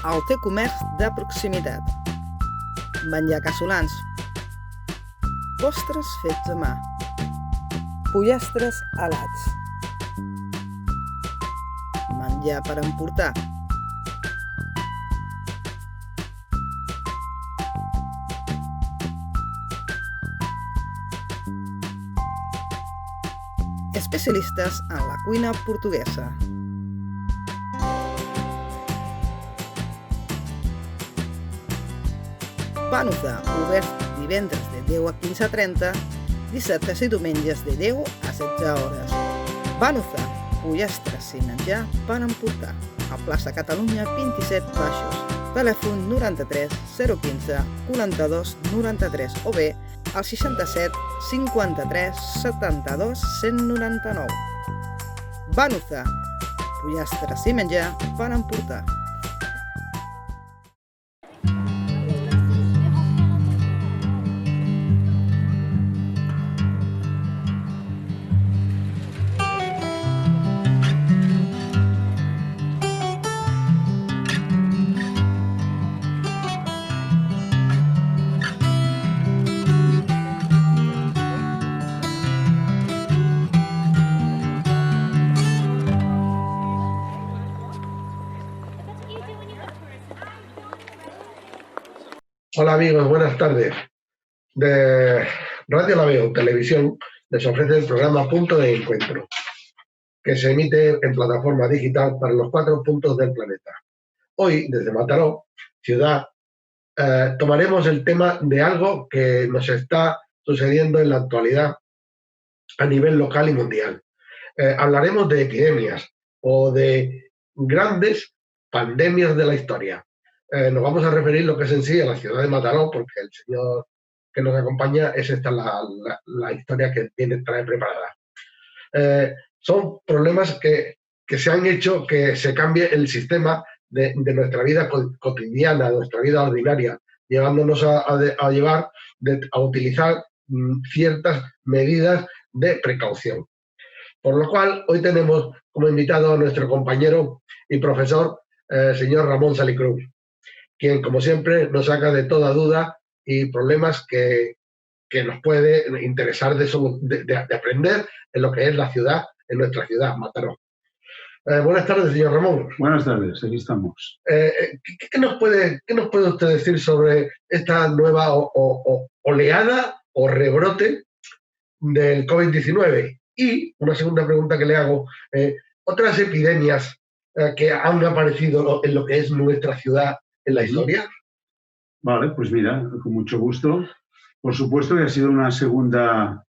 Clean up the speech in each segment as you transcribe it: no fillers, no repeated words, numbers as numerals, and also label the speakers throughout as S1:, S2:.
S1: el teu comerç de proximitat. Menjar casolans, postres fets a mà, pollastres alats, menjar per emportar, especialistes en la cuina portuguesa. Banuza, obert divendres de 10 a 15:30, dissabtes i diumenges de 10 a 16 hores. Banuza, pollastres i menjar per emportar. A plaça Catalunya 27 Baixos. Telèfon 93 015 42 93 o bé al 67 53 72 199. Banuza, pollastres i menjar per emportar.
S2: Hola amigos, buenas tardes. De Radio La Veo, Televisión, les ofrece el programa Punto de Encuentro, que se emite en plataforma digital para los 4 puntos del planeta. Hoy, desde Mataró, ciudad, tomaremos el tema de algo que nos está sucediendo en la actualidad a nivel local y mundial. Hablaremos de epidemias o de grandes pandemias de la historia. Nos vamos a referir lo que es en sí a la ciudad de Mataró, porque el señor que nos acompaña es esta la historia que trae preparada. Son problemas que se han hecho que se cambie el sistema de nuestra vida cotidiana, de nuestra vida ordinaria, llevándonos a utilizar ciertas medidas de precaución. Por lo cual, hoy tenemos como invitado a nuestro compañero y profesor, señor Ramón Salicruz, quien, como siempre, nos saca de toda duda y problemas que nos puede interesar de aprender en lo que es la ciudad, en nuestra ciudad, Mataró. Buenas tardes, señor Ramón.
S3: Buenas tardes, aquí estamos.
S2: ¿Qué nos puede usted decir sobre esta nueva oleada o rebrote del COVID-19? Y una segunda pregunta que le hago, otras epidemias que han aparecido en lo que es nuestra ciudad en la historia.
S3: Vale, pues mira, con mucho gusto. Por supuesto que ha sido una segunda,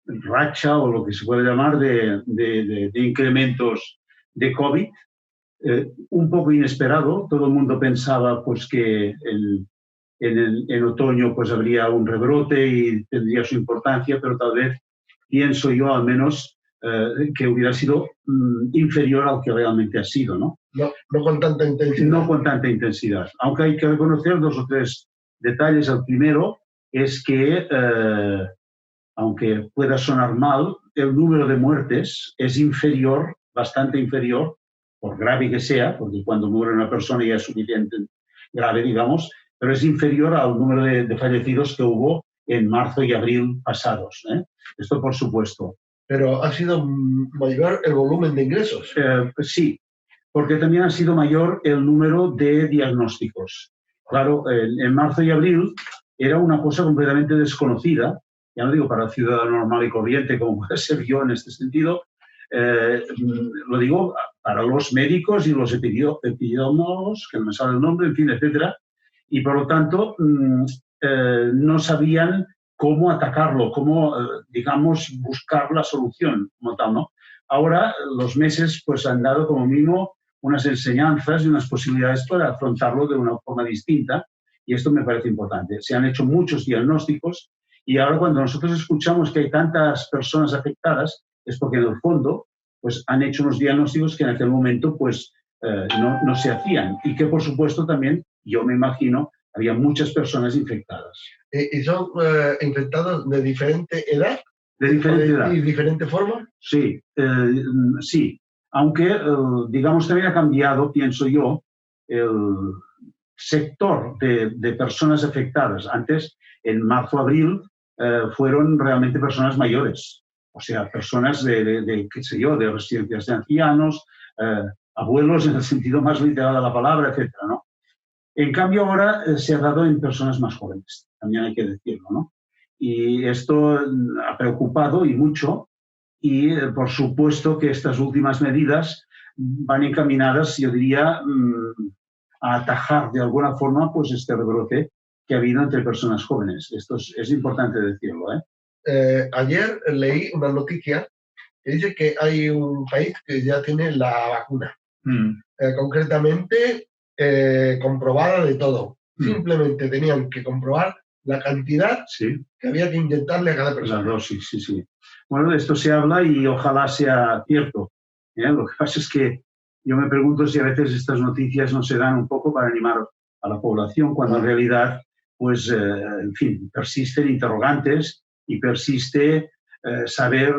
S3: racha o lo que se puede llamar de incrementos de COVID. Un poco inesperado. Todo el mundo pensaba pues, que en otoño pues, habría un rebrote y tendría su importancia, pero tal vez, pienso yo al menos, que hubiera sido inferior al que realmente ha sido, ¿no?
S2: No con tanta intensidad.
S3: No con tanta intensidad. Aunque hay que reconocer 2 o 3 detalles. El primero es que, aunque pueda sonar mal, el número de muertes es inferior, bastante inferior, por grave que sea, porque cuando muere una persona ya es suficiente grave, digamos, pero es inferior al número de fallecidos que hubo en marzo y abril pasados, ¿eh? Esto por supuesto.
S2: Pero ha sido mayor el volumen de ingresos.
S3: Sí, porque también ha sido mayor el número de diagnósticos. Claro, en marzo y abril era una cosa completamente desconocida, ya no digo para el ciudadano normal y corriente como puede ser yo en este sentido, lo digo para los médicos y los epidemiólogos, que no me sale el nombre, en fin, etcétera, y por lo tanto no sabían cómo atacarlo, cómo, digamos, buscar la solución como tal, ¿no? Ahora los meses pues, han dado como mínimo unas enseñanzas y unas posibilidades para afrontarlo de una forma distinta y esto me parece importante. Se han hecho muchos diagnósticos y ahora cuando nosotros escuchamos que hay tantas personas afectadas es porque en el fondo pues, han hecho unos diagnósticos que en aquel momento pues, no se hacían y que por supuesto también, yo me imagino, había muchas personas infectadas.
S2: ¿Y son infectados de diferente edad?
S3: ¿De diferente edad?
S2: ¿Y diferente forma?
S3: Sí, sí. Aunque, digamos, también ha cambiado, pienso yo, el sector de personas afectadas. Antes, en marzo, abril, fueron realmente personas mayores, o sea, personas qué sé yo, de residencias de ancianos, abuelos en el sentido más literal de la palabra, etcétera, ¿no? En cambio, ahora se ha dado en personas más jóvenes, también hay que decirlo, ¿no? Y esto ha preocupado y mucho, y por supuesto que estas últimas medidas van encaminadas, yo diría, a atajar de alguna forma pues este rebrote que ha habido entre personas jóvenes. Esto es importante decirlo, ¿eh?
S2: Ayer leí una noticia que dice que hay un país que ya tiene la vacuna, concretamente comprobada de todo. Simplemente tenían que comprobar la cantidad que había que inyectarle a cada persona.
S3: La dosis, sí, sí. Bueno, de esto se habla y ojalá sea cierto, ¿eh? Lo que pasa es que yo me pregunto si a veces estas noticias no se dan un poco para animar a la población, cuando en realidad, pues, en fin, persisten interrogantes y persiste saber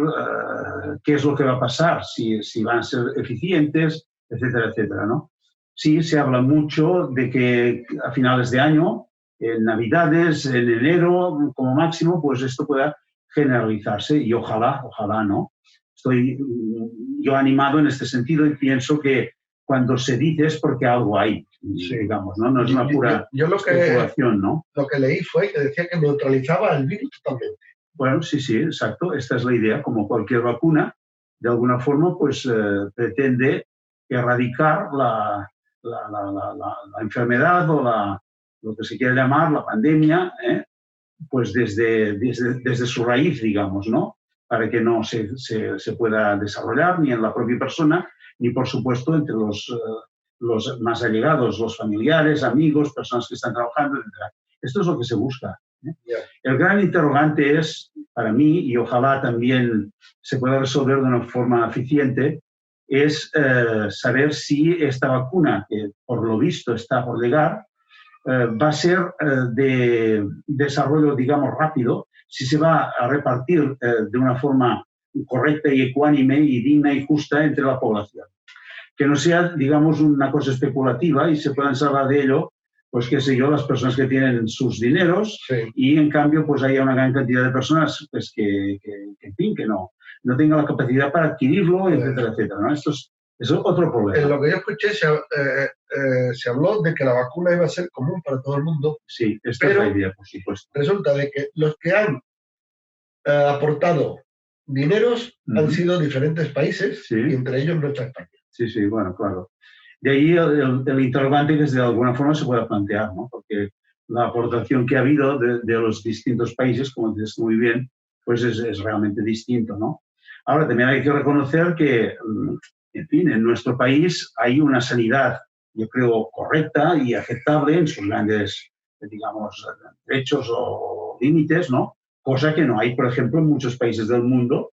S3: qué es lo que va a pasar, si van a ser eficientes, etcétera, etcétera, ¿no? Sí, se habla mucho de que a finales de año, en Navidades, en enero, como máximo, pues esto pueda generalizarse y ojalá no. Estoy yo animado en este sentido y pienso que cuando se dice es porque algo hay, digamos, ¿no? No es una pura especulación, ¿no?
S2: Lo que leí fue que decía que neutralizaba el virus totalmente.
S3: Bueno, sí, exacto. Esta es la idea. Como cualquier vacuna, de alguna forma, pues pretende erradicar la enfermedad o lo que se quiere llamar la pandemia, pues desde su raíz, digamos, ¿no? Para que no se pueda desarrollar ni en la propia persona, ni, por supuesto, entre los más allegados, los familiares, amigos, personas que están trabajando, etc. Esto es lo que se busca. El gran interrogante es, para mí, y ojalá también se pueda resolver de una forma eficiente, es saber si esta vacuna, que por lo visto está por llegar, va a ser de desarrollo, digamos, rápido, si se va a repartir de una forma correcta y ecuánime y digna y justa entre la población. Que no sea, digamos, una cosa especulativa y se puedan salvar de ello, pues qué sé yo, las personas que tienen sus dineros y en cambio pues haya una gran cantidad de personas pues, que en fin, que no tengan la capacidad para adquirirlo, etcétera, etcétera, ¿no? Esto es otro problema.
S2: En lo que yo escuché se habló de que la vacuna iba a ser común para todo el mundo.
S3: Sí, esta es la idea, por supuesto.
S2: Resulta de que los que han aportado dineros han sido diferentes países y entre ellos nuestra España.
S3: Sí, bueno, claro. De ahí el interrogante que de alguna forma se pueda plantear, ¿no? Porque la aportación que ha habido de los distintos países, como dices muy bien, pues es realmente distinto, ¿no? Ahora, también hay que reconocer que, en fin, en nuestro país hay una sanidad, yo creo, correcta y aceptable en sus grandes, digamos, derechos o límites, ¿no? Cosa que no hay, por ejemplo, en muchos países del mundo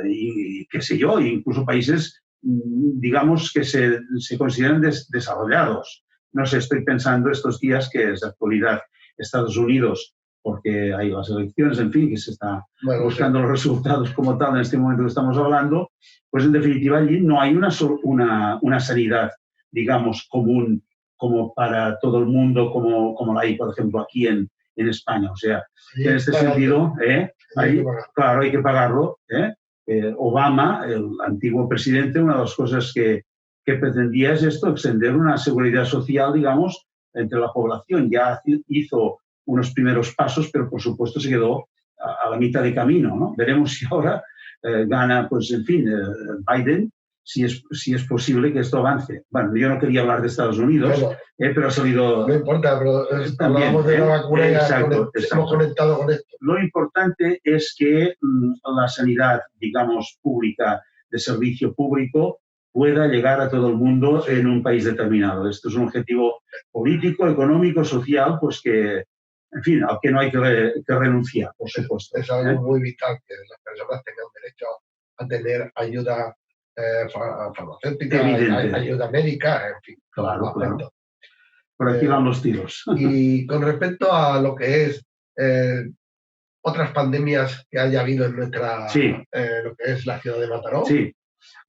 S3: y qué sé yo, incluso países, digamos, que se consideran desarrollados. No sé, estoy pensando estos días que es de actualidad Estados Unidos, porque hay las elecciones, en fin, que se está buscando los resultados como tal en este momento que estamos hablando, pues en definitiva allí no hay una sanidad, digamos, común como para todo el mundo, como la hay, por ejemplo, aquí en España. O sea, en este sentido, claro, hay que pagarlo. Obama, el antiguo presidente, una de las cosas que pretendía es esto, extender una seguridad social, digamos, entre la población. Ya hizo unos primeros pasos, pero por supuesto se quedó a la mitad de camino, ¿no? Veremos si ahora gana, pues en fin, Biden, si es posible que esto avance. Bueno, yo no quería hablar de Estados Unidos, pero ha salido...
S2: No importa, pero hablamos de la vacuna y hemos conectado con esto.
S3: Lo importante es que la sanidad, digamos, pública, de servicio público, pueda llegar a todo el mundo en un país determinado. Esto es un objetivo político, económico, social, pues que, en fin, al que no hay que renunciar, por supuesto.
S2: Es algo muy vital que las personas tengan derecho a tener ayuda farmacéutica, ayuda médica, en fin.
S3: Claro. Por aquí van los tiros.
S2: Y con respecto a lo que es otras pandemias que haya habido en nuestra, lo que es la ciudad de Mataró.
S3: Sí.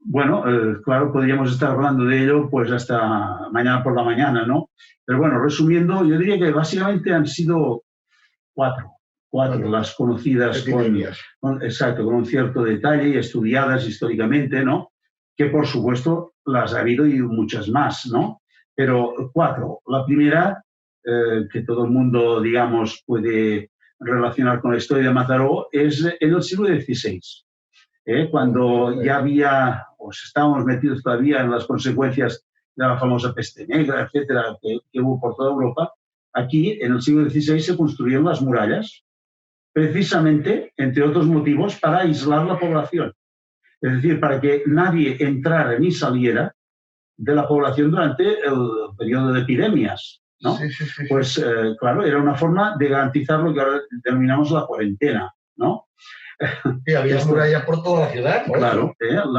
S3: Bueno, claro, podríamos estar hablando de ello pues hasta mañana por la mañana, ¿no? Pero bueno, resumiendo, yo diría que básicamente han sido cuatro las conocidas exacto, con un cierto detalle y estudiadas históricamente, ¿no? Que por supuesto las ha habido y muchas más, ¿no? Pero cuatro. La primera, que todo el mundo, digamos, puede relacionar con la historia de Mataró, es en el siglo XVI. Cuando ya había, pues estábamos metidos todavía en las consecuencias de la famosa peste negra, etcétera, que hubo por toda Europa, aquí en el siglo XVI se construyeron las murallas, precisamente, entre otros motivos, para aislar la población. Es decir, para que nadie entrara ni saliera de la población durante el periodo de epidemias, ¿no?
S2: Sí.
S3: Pues, claro, era una forma de garantizar lo que ahora denominamos la cuarentena, ¿no?
S2: Sí, había murallas por toda la ciudad.
S3: Claro,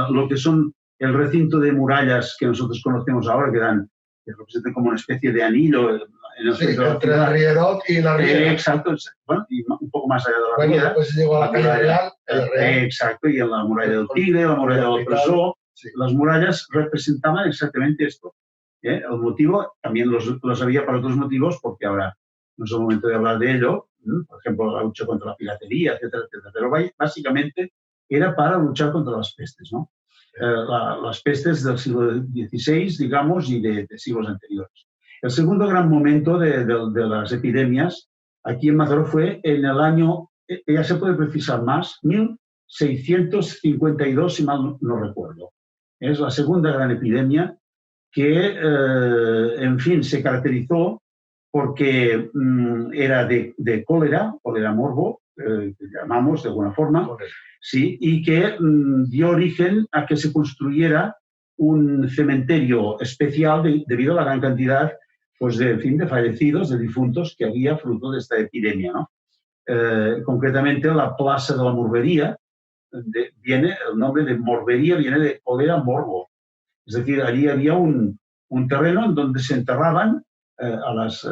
S3: lo que son el recinto de murallas que nosotros conocemos ahora, que representan como una especie de anillo en el centro de la
S2: entre
S3: ciudad.
S2: el Rierot y la Riera.
S3: Exacto, bueno, y un poco más allá de la
S2: Riera.
S3: Riera.
S2: Después se llegó a la calle Real.
S3: Exacto, y en la muralla del Tigre, la muralla del Presó.
S2: Sí.
S3: Las murallas representaban exactamente esto. El motivo también los había para otros motivos, porque ahora no es el momento de hablar de ello. Por ejemplo, la lucha contra la piratería, etcétera, etcétera. Pero básicamente era para luchar contra las pestes, ¿no? Las pestes del siglo XVI, digamos, y de siglos anteriores. El segundo gran momento de las epidemias aquí en Mataró fue en el año, ya se puede precisar más, 1652, si mal no recuerdo. Es la segunda gran epidemia que, en fin, se caracterizó porque era de cólera morbo, que llamamos de alguna forma, sí, y que dio origen a que se construyera un cementerio especial debido a la gran cantidad pues, de fallecidos, de difuntos que había fruto de esta epidemia, ¿no? Concretamente, la Plaza de la Morbería, el nombre de Morbería viene de cólera morbo. Es decir, allí había un terreno en donde se enterraban a las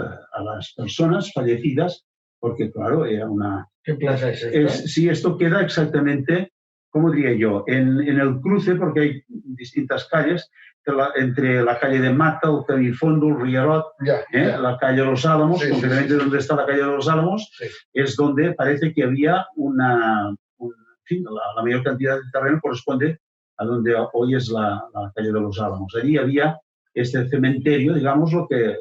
S3: personas fallecidas, porque, claro, era una...
S2: ¿Qué plaza es esta?
S3: Sí, esto queda exactamente, ¿cómo diría yo? En el cruce, porque hay distintas calles, entre la calle de Mata, el Califondo, el Rierot, la calle de los Álamos, concretamente donde está la calle de los Álamos, es donde parece que había la mayor cantidad de terreno corresponde a donde hoy es la calle de los Álamos. Allí había este cementerio, digamos, lo que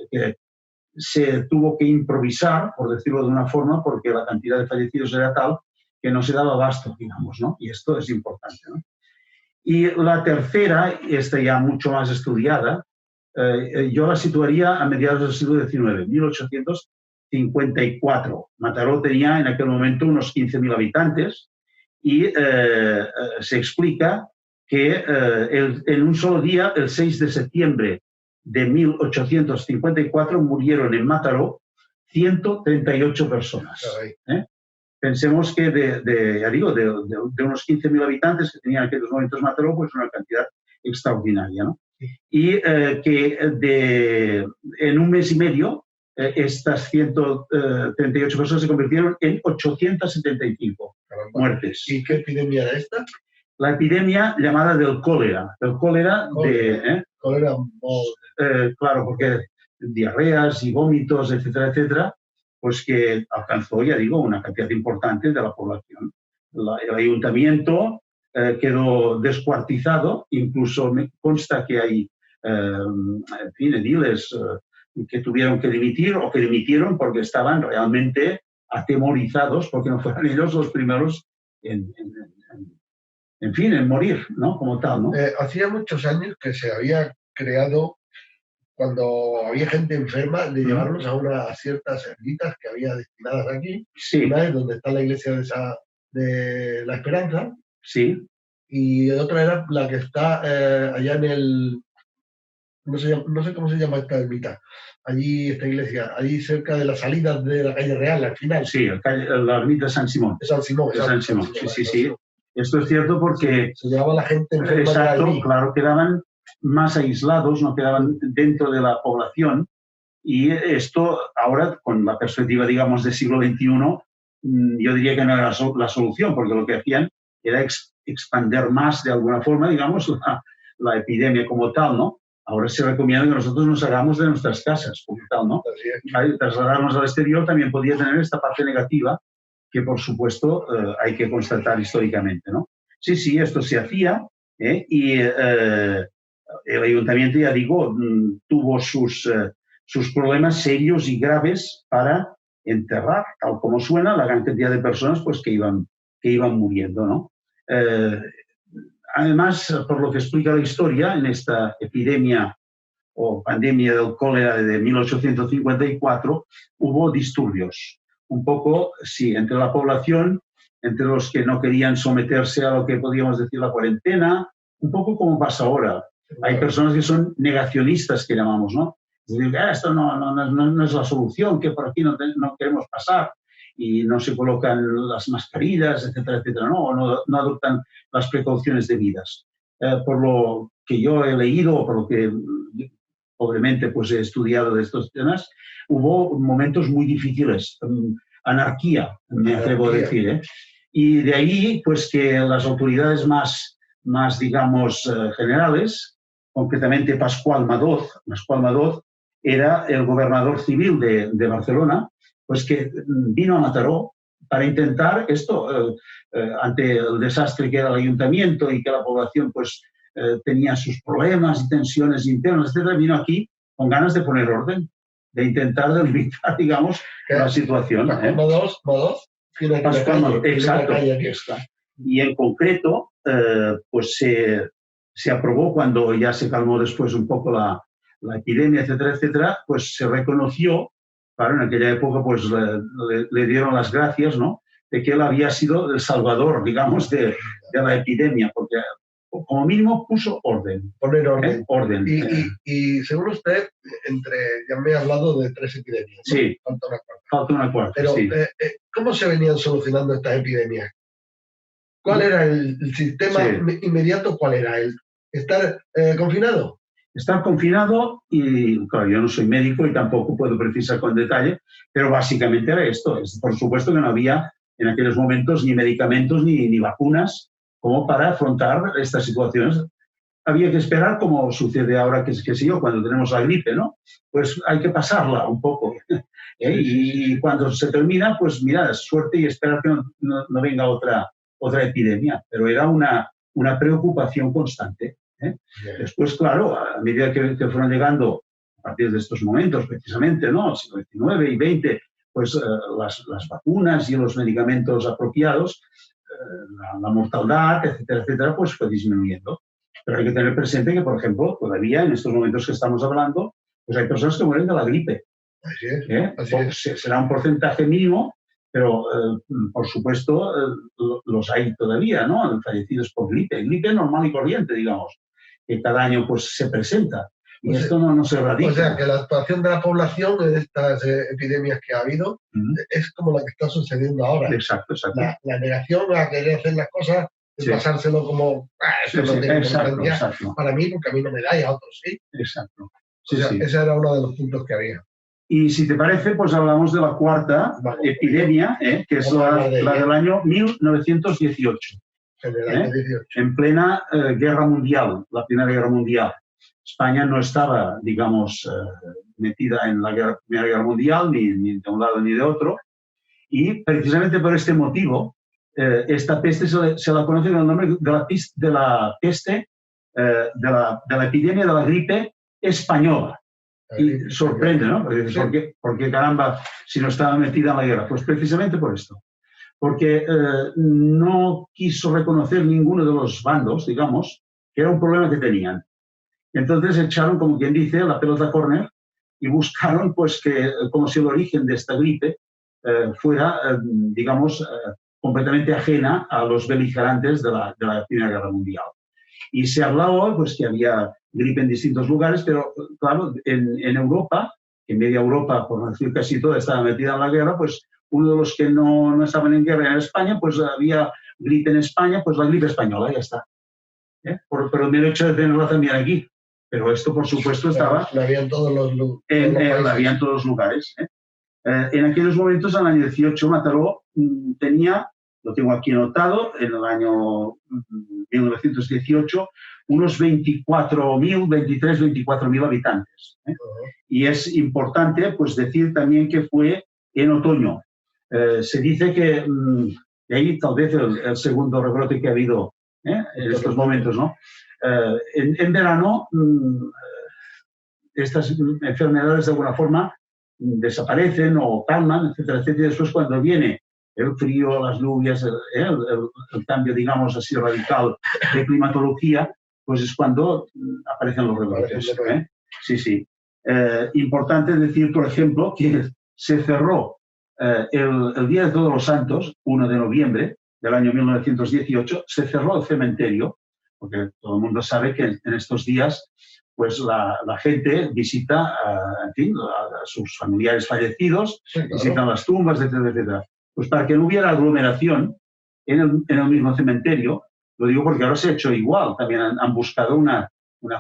S3: se tuvo que improvisar, por decirlo de una forma, porque la cantidad de fallecidos era tal que no se daba abasto, digamos, ¿no? Y esto es importante, ¿no? Y la tercera, esta ya mucho más estudiada, yo la situaría a mediados del siglo XIX, 1854. Mataró tenía en aquel momento unos 15.000 habitantes y se explica que en un solo día, el 6 de septiembre de 1854, murieron en Mataró 138 personas. Pensemos que ya digo, de unos 15.000 habitantes que tenían en aquellos momentos Mataró, pues una cantidad extraordinaria, ¿no? Y que en un mes y medio estas 138 personas se convirtieron en 875 muertes.
S2: ¿Y qué epidemia era esta?
S3: La epidemia llamada del cólera. El cólera
S2: Cólera,
S3: claro, porque diarreas y vómitos, etcétera, etcétera, pues que alcanzó, ya digo, una cantidad importante de la población. El ayuntamiento quedó descuartizado, incluso me consta que hay ediles que tuvieron que dimitir o que dimitieron porque estaban realmente atemorizados porque no fueran ellos los primeros en morir, ¿no? Como tal, ¿no?
S2: Hacía muchos años que se había creado, cuando había gente enferma, de llevarlos a ciertas ermitas que había destinadas aquí.
S3: Sí.
S2: Una es donde está la iglesia de la Esperanza.
S3: Sí.
S2: Y otra era la que está allá en el... No sé cómo se llama esta ermita. Allí, esta iglesia, allí cerca de la salida de la calle Real, al final.
S3: Sí, la ermita de San Simón.
S2: De San Simón.
S3: San Simón. Sí. Esto es cierto porque...
S2: Se llevaba la gente enferma.
S3: Exacto, claro, quedaban más aislados, no quedaban dentro de la población. Y esto ahora, con la perspectiva, digamos, del siglo XXI, yo diría que no era la solución, porque lo que hacían era expander más de alguna forma, digamos, la epidemia como tal, ¿no? Ahora se recomienda que nosotros nos hagamos de nuestras casas, como tal, ¿no? Trasladarnos al exterior también podría tener esta parte negativa que, por supuesto, hay que constatar históricamente, ¿no? Sí, esto se hacía y el ayuntamiento, ya digo, tuvo sus problemas serios y graves para enterrar, tal como suena, la gran cantidad de personas pues, que iban muriendo, ¿no? Además, por lo que explica la historia, en esta epidemia o pandemia del cólera de 1854 hubo disturbios. Un poco, sí, entre la población, entre los que no querían someterse a lo que podríamos decir la cuarentena, un poco como pasa ahora. Hay personas que son negacionistas, que llamamos, ¿no? Es decir, esto no es la solución, que por aquí no queremos pasar, y no se colocan las mascarillas, etcétera, etcétera, no adoptan las precauciones debidas. Por lo que yo he leído, o por lo que pobremente pues, he estudiado de estos temas, hubo momentos muy difíciles, anarquía, me atrevo a decir, ¿eh? Y de ahí, pues que las autoridades más digamos, generales, concretamente Pascual Madoz era el gobernador civil de Barcelona, pues que vino a Mataró para intentar esto, ante el desastre que era el ayuntamiento y que la población pues tenía sus problemas y tensiones internas, etc., vino aquí con ganas de poner orden, de intentar delimitar, digamos, la situación.
S2: Pascual Madoz,
S3: Pascual Madoz, exacto. Y en concreto, pues se aprobó cuando ya se calmó después un poco la epidemia, etcétera, etcétera, pues se reconoció, claro, en aquella época pues le dieron las gracias, ¿no?, de que él había sido el salvador, digamos, de la epidemia, porque como mínimo puso orden.
S2: Poner orden.
S3: Orden.
S2: Y según usted, ya me ha hablado de 3 epidemias, ¿no?
S3: Sí.
S2: Falta una cuarta. Pero,
S3: sí.
S2: ¿Cómo se venían solucionando estas epidemias? ¿Cuál era el sistema inmediato? ¿Cuál era? ¿El estar confinado?
S3: Estar confinado y, claro, yo no soy médico y tampoco puedo precisar con detalle, pero básicamente era esto. Por supuesto que no había en aquellos momentos ni medicamentos ni vacunas como para afrontar estas situaciones. Había que esperar, como sucede ahora, que sé yo, cuando tenemos la gripe, ¿no? Pues hay que pasarla un poco. Y cuando se termina, pues mira, suerte y esperar que no venga otra epidemia. Pero era una preocupación constante. Después, claro, a medida que fueron llegando, a partir de estos momentos, precisamente, ¿no?, siglo XIX y XX, pues las vacunas y los medicamentos apropiados, la mortalidad, etcétera, etcétera, pues fue disminuyendo. Pero hay que tener presente que, por ejemplo, todavía en estos momentos que estamos hablando, pues hay personas que mueren de la gripe.
S2: Así es. Así es.
S3: Será un porcentaje mínimo, pero por supuesto los hay todavía, ¿no?, fallecidos por gripe normal y corriente, digamos, que cada año pues se presenta. Y esto no se erradica.
S2: O sea, que la actuación de la población en estas epidemias que ha habido es como la que está sucediendo ahora.
S3: Exacto.
S2: La negación a querer hacer las cosas, pasárselo como, eso no tiene importancia para mí, porque a mí no me da y a otros sí.
S3: Exacto.
S2: Ese era uno de los puntos que había.
S3: Y si te parece, pues hablamos de la cuarta epidemia, que es la del año 1918. En plena guerra mundial, la Primera Guerra Mundial. España no estaba, digamos, metida en la Primera Guerra Mundial, ni de un lado ni de otro, y precisamente por este motivo, esta peste se la conoce con el nombre de la peste, de la epidemia de la gripe española. Y sorprende, ¿no? ¿Por qué caramba, si no estaba metida en la guerra? Pues precisamente por esto. Porque no quiso reconocer ninguno de los bandos, digamos, que era un problema que tenían. Entonces echaron, como quien dice, la pelota córner y buscaron, pues, como si el origen de esta gripe fuera, digamos, completamente ajena a los beligerantes de la Primera Guerra Mundial. Y se hablaba, pues, que había gripe en distintos lugares, pero, claro, en Europa, en media Europa, por no decir casi toda, estaba metida en la guerra, pues, uno de los que no estaban en guerra en España, pues había gripe en España, pues la gripe española, ya está. Por el mero hecho de tenerla también aquí. Pero esto, por supuesto, estaba...
S2: La había en todos los
S3: lugares. En aquellos momentos, en el año 18, Mataró tenía lo tengo aquí anotado, en el año 1918, unos 24.000 habitantes. Y es importante pues, decir también que fue en otoño. Se dice que de ahí tal vez el segundo rebrote que ha habido en estos momentos, ¿no? En verano estas enfermedades de alguna forma desaparecen o calman, etcétera, etcétera. Y después cuando viene el frío, las lluvias, el cambio, digamos así, radical de climatología, pues es cuando aparecen los rebrotes. Sí, sí. Importante decir, por ejemplo, que se cerró el Día de Todos los Santos, 1 de noviembre del año 1918, se cerró el cementerio, porque todo el mundo sabe que en estos días pues la gente visita en fin, a sus familiares fallecidos, sí, claro, visitan las tumbas, etcétera, etcétera. Pues para que no hubiera aglomeración en el mismo cementerio, lo digo porque ahora se ha hecho igual, también han buscado una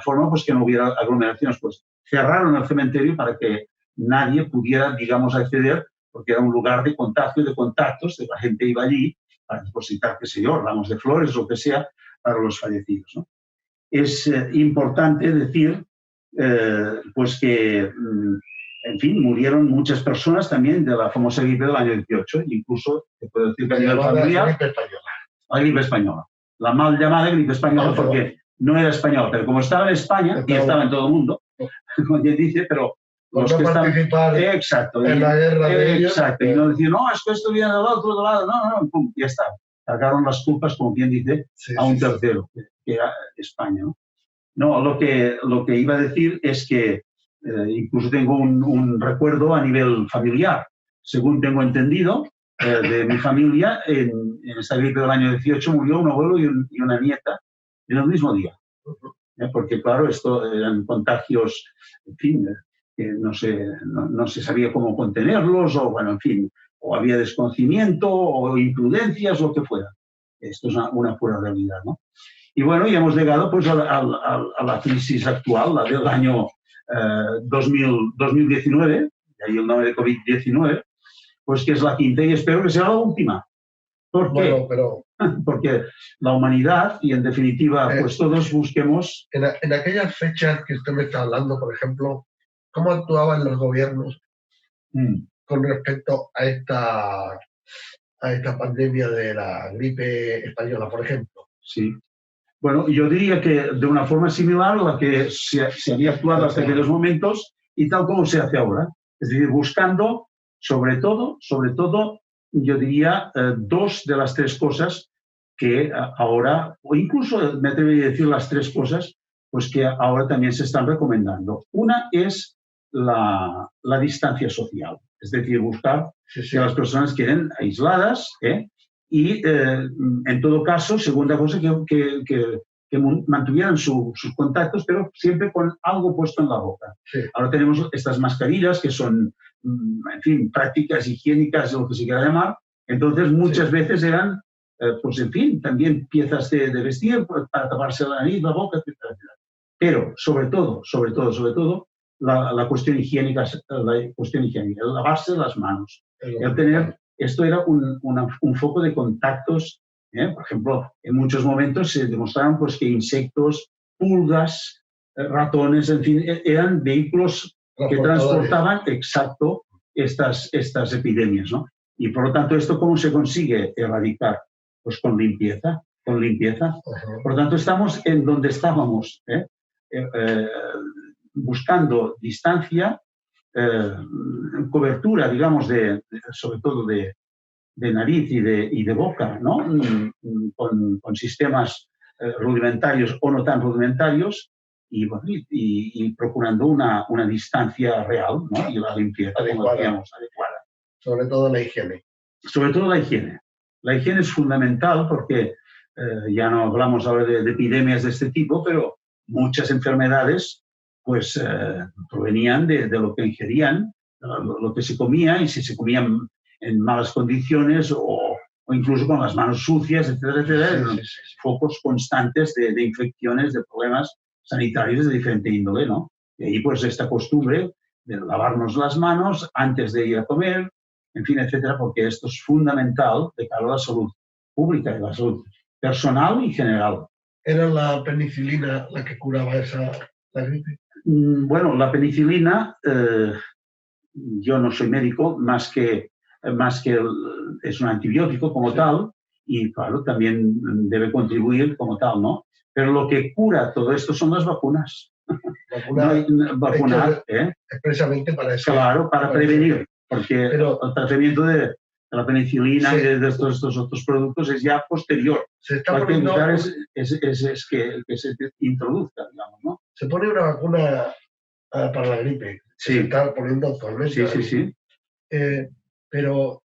S3: forma pues que no hubiera aglomeraciones, pues cerraron el cementerio para que nadie pudiera, digamos, acceder, porque era un lugar de contagio, de contactos, la gente iba allí para depositar, qué sé yo, ramos de flores o lo que sea, para los fallecidos, ¿no? Es importante decir pues que, en fin, murieron muchas personas también de la famosa gripe del año 18, incluso, te puedo decir que a nivel familiar, la gripe española. La mal llamada gripe española porque no era española, pero como estaba en España y estaba en todo el mundo, como quien dice, pero los que estaban... Exacto.
S2: En la guerra de ellos.
S3: Exacto. Y no decir, no, es que esto viene del otro lado, no, pum, ya está. Cargaron las culpas, como quien dice, a un tercero, que era España, ¿no? No, lo que iba a decir es que incluso tengo un recuerdo a nivel familiar. Según tengo entendido, de mi familia, en esta gripe del año 18 murió un abuelo y una nieta en el mismo día. Porque, claro, esto eran contagios, en fin, que no se sabía cómo contenerlos, o bueno, en fin, o había desconocimiento, o imprudencias, o lo que fuera. Esto es una pura realidad, ¿no? Y bueno, ya hemos llegado pues, a la crisis actual, la del año 2019, de ahí el nombre de COVID-19, pues que es la quinta y espero que sea la última. ¿Por qué?
S2: Bueno,
S3: porque la humanidad y en definitiva pues todos busquemos...
S2: En aquellas fechas que usted me está hablando, por ejemplo, ¿cómo actuaban los gobiernos con respecto a esta pandemia de la gripe española, por ejemplo?
S3: Sí. Bueno, yo diría que de una forma similar a la que se había actuado hasta aquellos momentos y tal como se hace ahora. Es decir, buscando, sobre todo, yo diría, dos de las tres cosas que ahora, o incluso me atrevería a decir las tres cosas, pues que ahora también se están recomendando. Una es la distancia social, es decir, buscar que las personas queden aisladas, y en todo caso, segunda cosa, que mantuvieran sus contactos, pero siempre con algo puesto en la boca. Sí. Ahora tenemos estas mascarillas que son, en fin, prácticas higiénicas, lo que se quiera llamar. Entonces, muchas veces eran, pues en fin, también piezas de vestir para taparse la nariz, la boca, etc. Pero, sobre todo, la cuestión higiénica, el lavarse las manos, el tener... Esto era un foco de contactos. Por ejemplo, en muchos momentos se demostraron pues, que insectos, pulgas, ratones, en fin, eran vehículos que transportaban exacto estas epidemias, ¿no? Y por lo tanto, ¿esto cómo se consigue erradicar? Pues con limpieza. Por lo tanto, estamos en donde estábamos, buscando distancia, cobertura, digamos, sobre todo de nariz y de boca, ¿no? Con sistemas rudimentarios o no tan rudimentarios y procurando una distancia real, ¿no? Y la limpieza, como decíamos, adecuada.
S2: Sobre todo la higiene.
S3: Sobre todo la higiene. La higiene es fundamental porque ya no hablamos ahora de epidemias de este tipo, pero muchas enfermedades pues provenían de lo que ingerían, lo que se comía, y si se comían en malas condiciones o incluso con las manos sucias, etcétera, etcétera, focos constantes de infecciones, de problemas sanitarios de diferente índole, ¿no? Y ahí pues esta costumbre de lavarnos las manos antes de ir a comer, en fin, etcétera, porque esto es fundamental de cara a la salud pública, de la salud personal y general.
S2: ¿Era la penicilina la que curaba la gripe?
S3: Bueno, la penicilina, yo no soy médico, más que es un antibiótico como tal, y claro, también debe contribuir como tal, ¿no? Pero lo que cura todo esto son las vacunas. Vacunar,
S2: expresamente para eso.
S3: Claro, para prevenir, porque el tratamiento de la penicilina y de estos otros productos es ya posterior.
S2: Se está
S3: lo
S2: poniendo...
S3: que es que se introduzca, digamos, ¿no?
S2: Se pone una vacuna para la gripe.
S3: Sí.
S2: Se está poniendo actualmente.
S3: Sí.
S2: Pero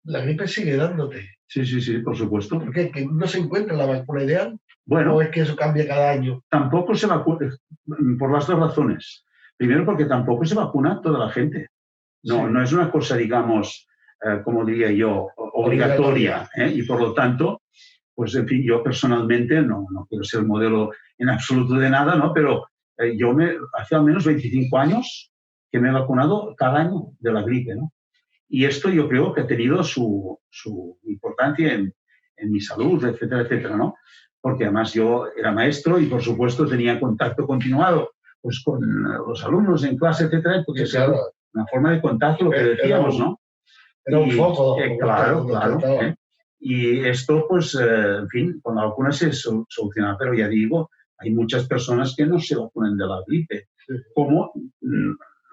S2: la gripe sigue dándote.
S3: Sí, por supuesto.
S2: ¿Por qué? ¿Que no se encuentra la vacuna ideal?
S3: Bueno,
S2: ¿O es que eso cambia cada año?
S3: Tampoco se vacuna, por las dos razones. Primero, porque tampoco se vacuna toda la gente. No es una cosa, digamos, como diría yo, obligatoria. Y por lo tanto, pues en fin, yo personalmente no quiero ser modelo en absoluto de nada, ¿no? Pero yo hace al menos 25 años que me he vacunado cada año de la gripe, ¿no? Y esto yo creo que ha tenido su importancia en mi salud, etcétera, etcétera, ¿no? Porque además yo era maestro y, por supuesto, tenía contacto continuado pues, con los alumnos en clase, etcétera. Entonces,
S2: claro.
S3: Una forma de contacto, lo que decíamos, ¿no?
S2: Era un foco.
S3: Claro. Y esto, pues, en fin, con la vacuna se soluciona. Pero ya digo, hay muchas personas que no se vacunan de la gripe. Como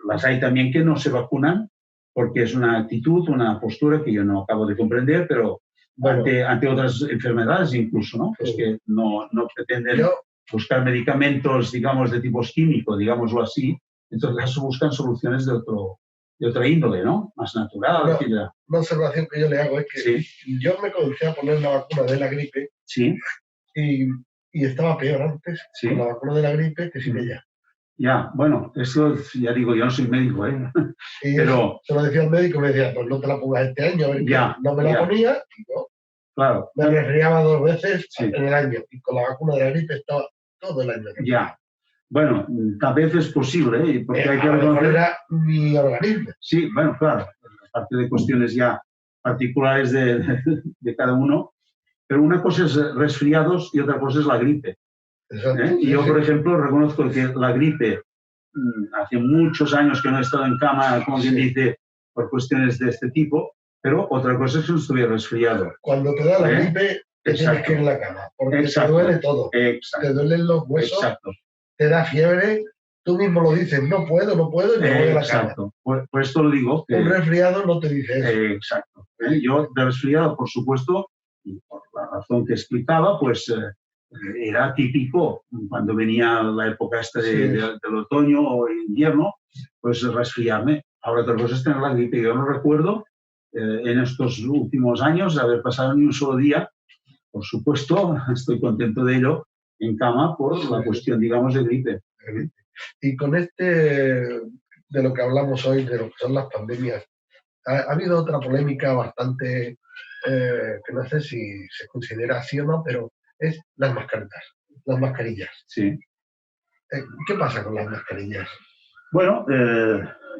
S3: las hay también que no se vacunan porque es una actitud, una postura que yo no acabo de comprender, pero ante otras enfermedades incluso, ¿no? Pues que no pretenden buscar medicamentos, digamos, de tipo químico, digámoslo así. En todo caso, buscan soluciones de otra índole, ¿no? Más natural, etc.
S2: Una observación que yo le hago es que yo me comencé a poner la vacuna de la gripe y estaba peor antes con la vacuna de la gripe que sin ella.
S3: Ya, bueno, eso ya digo, yo no soy médico,
S2: pero se lo decía al médico, me decía, pues no te la pongas este año, a ver no me la ponía y no.
S3: Claro.
S2: Me resfriaba 2 veces en el año y con la vacuna de la gripe estaba todo el año.
S3: Ya. Bueno, tal vez es posible, porque hay que reconocer...
S2: era mi organismo.
S3: Sí, bueno, claro, aparte de cuestiones ya particulares de cada uno, pero una cosa es resfriados y otra cosa es la gripe. Y yo, por ejemplo, reconozco que la gripe, hace muchos años que no he estado en cama, como quien dice, por cuestiones de este tipo, pero otra cosa es que no estuviera resfriado.
S2: Cuando te da la gripe, te tienes que ir en la cama, porque te duele todo. Te duelen los huesos, te da fiebre, tú mismo lo dices, no puedo, y me voy a la cama.
S3: Por esto lo digo.
S2: Un resfriado no te dice eso.
S3: Exacto. Yo de resfriado, por supuesto, y por la razón que explicaba, pues... era típico cuando venía la época esta del otoño o invierno, pues resfriarme. Ahora otra cosa es tener la gripe. Yo no recuerdo en estos últimos años haber pasado ni un solo día, por supuesto, estoy contento de ello, en cama por la cuestión, digamos, de gripe.
S2: Y con de lo que hablamos hoy, de lo que son las pandemias, ha habido otra polémica bastante, que no sé si se considera así o no, pero es las mascarillas.
S3: Sí.
S2: ¿Qué pasa con las mascarillas?
S3: Bueno,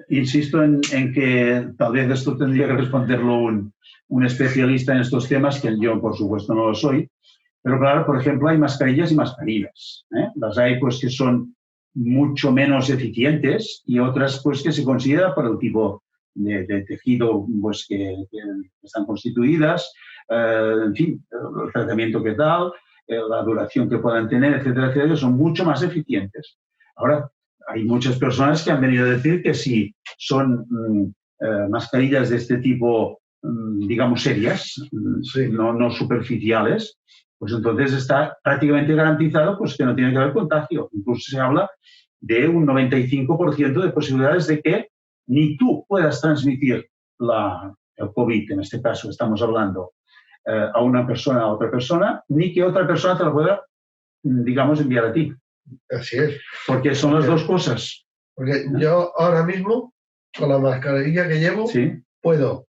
S3: insisto en que tal vez esto tendría que responderlo un especialista en estos temas, que yo, por supuesto, no lo soy. Pero claro, por ejemplo, hay mascarillas y mascarillas. Las hay pues que son mucho menos eficientes y otras pues que se considera por el tipo de tejido pues, que están constituidas, en fin, el tratamiento que tal, la duración que puedan tener, etcétera, etcétera, son mucho más eficientes. Ahora, hay muchas personas que han venido a decir que si son mascarillas de este tipo, digamos, serias, no superficiales, pues entonces está prácticamente garantizado pues, que no tiene que haber contagio. Incluso se habla de un 95% de posibilidades de que ni tú puedas transmitir el COVID, en este caso estamos hablando, a una persona, a otra persona, ni que otra persona te lo pueda, digamos, enviar a ti.
S2: Así es.
S3: Porque son las dos cosas.
S2: Porque yo ahora mismo, con la mascarilla que llevo, puedo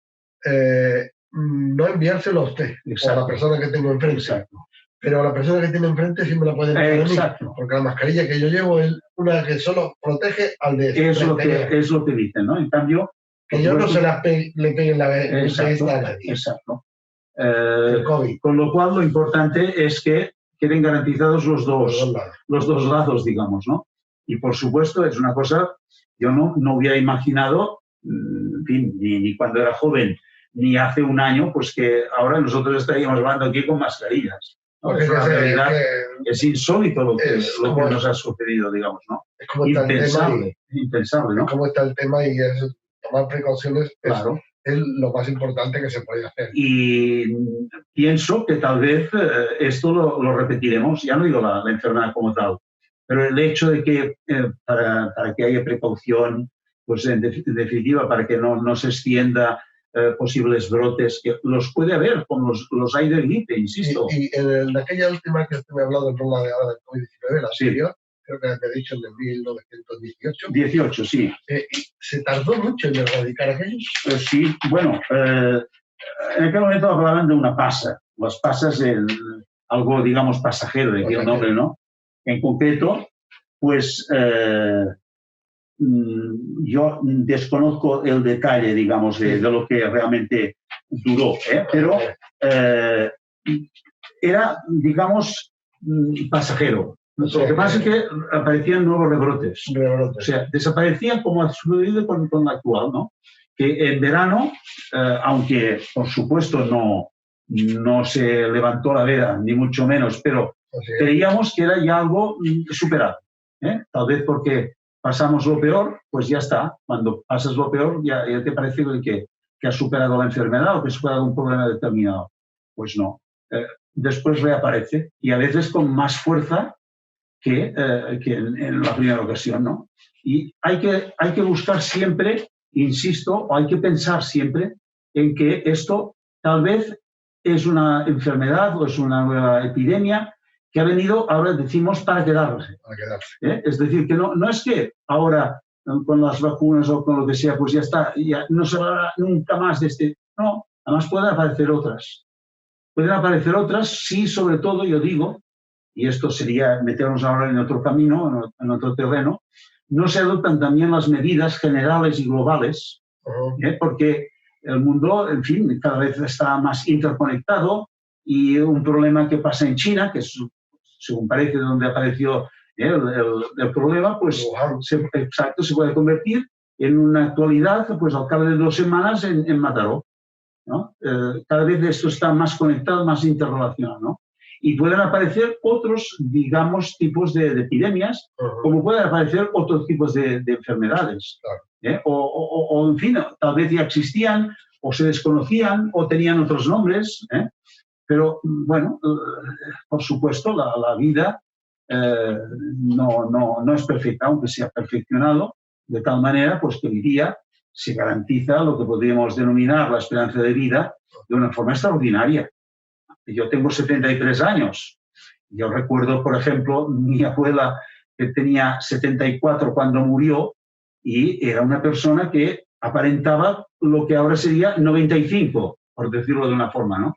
S2: no enviárselo a usted o a la persona que tengo enfrente. Pero a la persona que tiene enfrente sí me la puede enviar a mí. Porque la mascarilla que yo llevo es una que solo protege al de frente.
S3: Es lo que dicen, ¿no? En cambio...
S2: Que yo no se le pegue en la cabeza a nadie.
S3: Exacto. Con lo cual, lo importante es que queden garantizados los dos lados, digamos, ¿no? Y, por supuesto, es una cosa, yo no hubiera imaginado, en fin, ni cuando era joven, ni hace un año, pues que ahora nosotros estaríamos hablando aquí con mascarillas. ¿No? Es una realidad, es insólito lo que nos ha sucedido, digamos, ¿no?
S2: Es como
S3: impensable, ¿no?
S2: Es como está el tema y tomar precauciones
S3: claro.
S2: Es lo más importante que se puede hacer.
S3: Y pienso que tal vez esto lo repetiremos, ya no digo la enfermedad como tal, pero el hecho de que para que haya precaución, pues en definitiva, para que no se extienda posibles brotes, que los puede haber, como los hay de gripe, insisto.
S2: Y en aquella última que usted me ha hablado, no la de ahora del COVID-19, la anterior, creo que me ha dicho en el 1918.
S3: 18, sí.
S2: ¿Se tardó mucho en erradicar aquello?
S3: Sí, bueno, en aquel momento hablaban de una pasa. Las pasas, algo, digamos, pasajero, de aquí el nombre, ¿no? En concreto, pues yo desconozco el detalle, digamos, de lo que realmente duró, pero era, digamos, pasajero. Lo que pasa es que aparecían nuevos rebrotes. O sea, desaparecían como ha sucedido con la actual, ¿no? Que en verano, aunque por supuesto no se levantó la veda, ni mucho menos, pero creíamos que era ya algo superado. Tal vez porque pasamos lo peor, pues ya está. Cuando pasas lo peor, ya te parece que has superado la enfermedad o que has superado un problema determinado. Pues no. Después reaparece y a veces con más fuerza que en la primera ocasión, ¿no? Y hay que buscar siempre, insisto, o hay que pensar siempre en que esto tal vez es una enfermedad o es una nueva epidemia que ha venido, ahora decimos, para quedarse. Es decir, que no es que ahora con las vacunas o con lo que sea, pues ya está, ya no se va nunca más de este... No, además pueden aparecer otras. Pueden aparecer otras, sí, sobre todo, yo digo, y esto sería meternos ahora en otro camino, en otro terreno, no se adoptan también las medidas generales y globales, porque el mundo, en fin, cada vez está más interconectado y un problema que pasa en China, que es, según parece, donde apareció el problema, pues se puede convertir en una actualidad, pues al cabo de 2 semanas en Mataró, ¿no? Cada vez esto está más conectado, más interrelacionado, ¿no? Y pueden aparecer otros, digamos, tipos de epidemias, como pueden aparecer otros tipos de enfermedades. O, en fin, tal vez ya existían, o se desconocían, o tenían otros nombres. Pero, bueno, por supuesto, la vida no es perfecta, aunque se ha perfeccionado, de tal manera pues, que hoy día se garantiza lo que podríamos denominar la esperanza de vida de una forma extraordinaria. Yo tengo 73 años. Yo recuerdo, por ejemplo, mi abuela que tenía 74 cuando murió y era una persona que aparentaba lo que ahora sería 95, por decirlo de una forma, ¿no?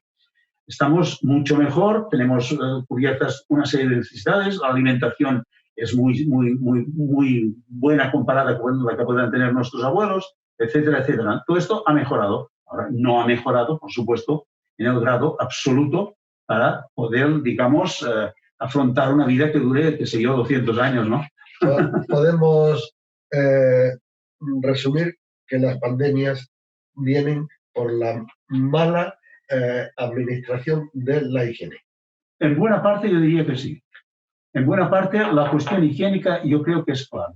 S3: Estamos mucho mejor, tenemos cubiertas una serie de necesidades, la alimentación es muy buena comparada con la que puedan tener nuestros abuelos, etcétera, etcétera. Todo esto ha mejorado. Ahora, no ha mejorado, por supuesto, en el grado absoluto para poder, digamos, afrontar una vida que dure, qué sé yo, 200 años, ¿no?
S2: Podemos resumir que las pandemias vienen por la mala administración de la higiene.
S3: En buena parte yo diría que sí. En buena parte la cuestión higiénica yo creo que es clave.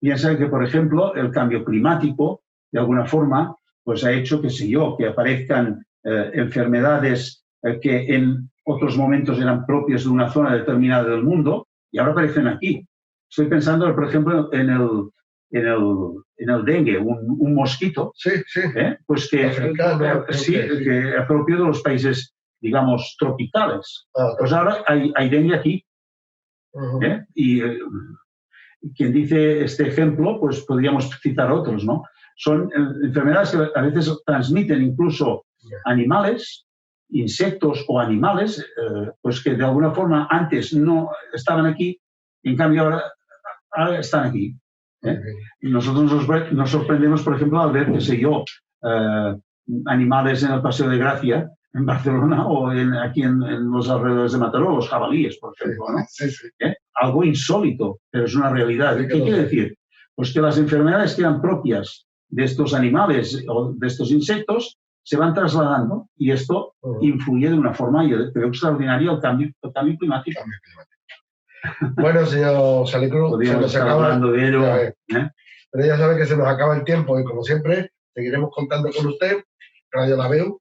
S3: Piensa que, por ejemplo, el cambio climático, de alguna forma, pues ha hecho, qué sé yo, que aparezcan enfermedades que en otros momentos eran propias de una zona determinada del mundo y ahora aparecen aquí. Estoy pensando, por ejemplo, en el dengue, un mosquito, pues que es propio de los países, digamos, tropicales. Pues ahora hay dengue aquí. Y quien dice este ejemplo, pues podríamos citar otros, ¿no? Son enfermedades que a veces transmiten incluso animales, insectos o animales, pues que de alguna forma antes no estaban aquí, y en cambio ahora están aquí. Y nosotros nos sorprendemos, por ejemplo, al ver, qué sé yo, animales en el Paseo de Gracia en Barcelona o aquí en los alrededores de Mataró, los jabalíes, por ejemplo, ¿no?
S2: Sí, sí.
S3: Algo insólito, pero es una realidad.
S2: Sí,
S3: ¿Qué quiere
S2: sé.
S3: decir? Pues que las enfermedades que eran propias de estos animales o de estos insectos se van trasladando y esto influye de una forma, yo creo, extraordinaria el cambio climático.
S2: Bueno, señor Salicruz, se
S3: Podríamos
S2: nos
S3: estar
S2: acaba,
S3: hablando de ello.
S2: pero ya sabe que se nos acaba el tiempo y, como siempre, seguiremos contando con usted, Radio La Veu,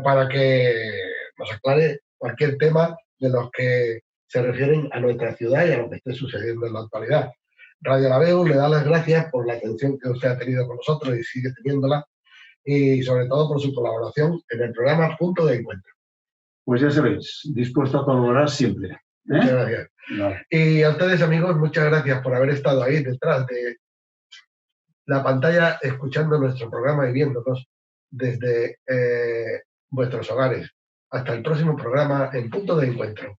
S2: para que nos aclare cualquier tema de los que se refieren a nuestra ciudad y a lo que esté sucediendo en la actualidad. Radio La Veu le da las gracias por la atención que usted ha tenido con nosotros y sigue teniéndola, y sobre todo por su colaboración en el programa Punto de Encuentro.
S3: Pues ya sabéis, dispuesto a colaborar siempre.
S2: Muchas gracias.
S3: Vale.
S2: Y a ustedes, amigos, muchas gracias por haber estado ahí detrás de la pantalla, escuchando nuestro programa y viéndonos desde vuestros hogares. Hasta el próximo programa en Punto de Encuentro.